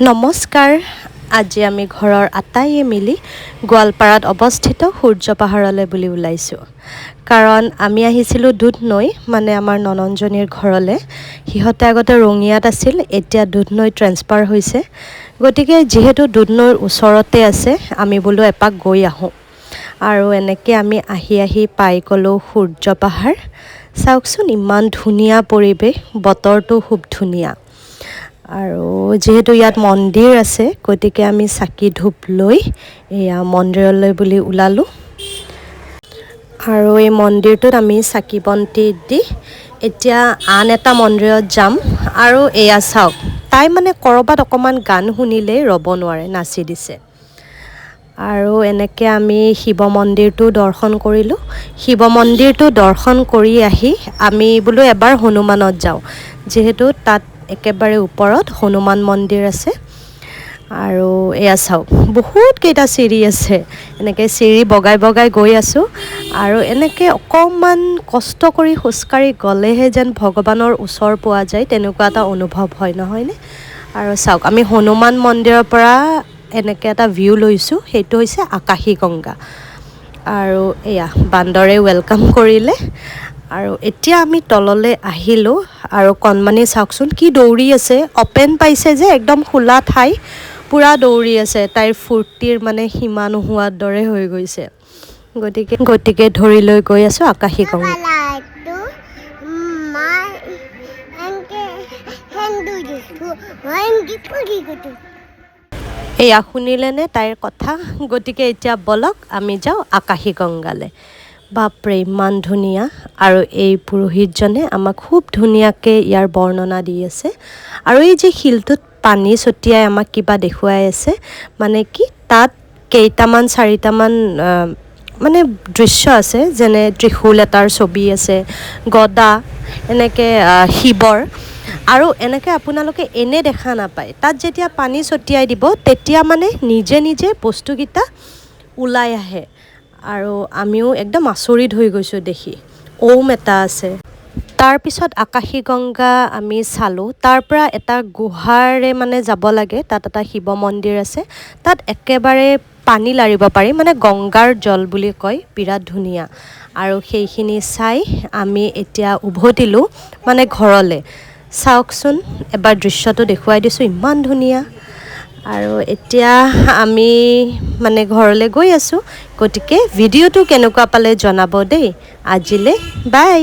নমস্কাৰ আজি আমি ঘৰৰ আটাইয়ে মিলি গোৱালপাৰাত অৱস্থিত সূৰ্য পাহাৰলৈ বুলি ওলাইছোঁ কাৰণ আমি আহিছিলোঁ দুধনৈ মানে আমাৰ নননজনীৰ ঘৰলৈ হিহতে আগতে ৰঙিয়াত আছিল এতিয়া দুধনৈ ট্ৰেন্সফাৰ হৈছে গতিকে যেহেতু দুধনৈৰ ওচৰতে আছে আমি বলো এপাক গৈ আহোঁ আৰু এনেকৈ আমি আহি পাই গ'লো সূৰ্য পাহাৰ চাওকচোন ইমান ধুনীয়া পৰিৱেশ বতৰটো খুব ধুনীয়া আৰু যেহেতু ইয়াত মন্দিৰ আছে গতিকে আমি চাকি ধূপ লৈ এয়া মন্দিৰলৈ বুলি ওলালো আৰু এই মন্দিৰটোত আমি চাকি বন্তি দি এতিয়া আন এটা মন্দিৰত যাম আৰু এয়া চাওক তাই মানে কৰবাত অকমান গান শুনিলে ৰব নোৱাৰে নাচি দিছে আৰু এনেকৈ আমি শিৱ মন্দিৰটো দৰ্শন কৰিলোঁ শিৱ মন্দিৰটো দৰ্শন কৰি আহি আমি বোলো এবাৰ হনুমানত যাওঁ যেহেতু তাত একেবাৰে ওপৰত হনুমান মন্দিৰ আছে আৰু এয়া চাওক বহুত কেইটা চিৰি আছে এনেকৈ চিৰি বগাই গৈ আছোঁ আৰু এনেকৈ অকণমান কষ্ট কৰি খোজকাঢ়ি গ'লেহে যেন ভগৱানৰ ওচৰ পোৱা যায় তেনেকুৱা এটা অনুভৱ হয় নহয়নে আৰু চাওক আমি হনুমান মন্দিৰৰ পৰা এনেকৈ এটা ভিউ লৈছোঁ সেইটো হৈছে আকাশী গংগা আৰু এয়া বান্দৰে ৱেলকাম কৰিলে আৰু এতিয়া আমি তললৈ আহিলোঁ আৰু কণমানি চাওকচোন কি দৌৰি আছে অপেন পাইছে যে একদম খোলা ঠাই পুৰা দৌৰি আছে তাইৰ ফূৰ্তিৰ মানে সীমা নোহোৱাৰ দৰে হৈ গৈছে গতিকে ধৰি লৈ গৈ আছোঁ আকাশী গংগা এয়া শুনিলেনে তাইৰ কথা গতিকে এতিয়া বলক আমি যাওঁ আকাশী গংগালৈ বাপৰে ইমান ধুনীয়া আৰু এই পুৰোহিতজনে আমাক খুব ধুনীয়াকৈ ইয়াৰ বৰ্ণনা দি আছে আৰু এই যে শিলটোত পানী ছটিয়াই আমাক কিবা দেখুৱাই আছে মানে কি তাত কেইটামান চাৰিটামান মানে দৃশ্য আছে যেনে ত্ৰিশূল এটাৰ ছবি আছে গদা এনেকৈ শিৱৰ আৰু এনেকৈ আপোনালোকে এনে দেখা নাপায় তাত যেতিয়া পানী ছটিয়াই দিব তেতিয়া মানে নিজে বস্তুকেইটা ওলাই আহে আৰু আমিও একদম আচৰিত হৈ গৈছোঁ দেখি ওম এটা আছে তাৰপিছত আকাশী গংগা আমি চালোঁ তাৰ পৰা এটা গুহাৰে মানে যাব লাগে তাত এটা শিৱ মন্দিৰ আছে তাত একেবাৰে পানী লাৰিব পাৰি মানে গংগাৰ জল বুলি কয় বিৰাট ধুনীয়া আৰু সেইখিনি চাই আমি এতিয়া উভতিলোঁ মানে ঘৰলৈ চাওকচোন এবাৰ দৃশ্যটো দেখুৱাই দিছোঁ ইমান ধুনীয়া আৰু এতিয়া আমি মানে ঘৰলৈ গৈ আছোঁ গতিকে ভিডিঅ'টো কেনেকুৱা পালে জনাব দেই আজিলৈ বাই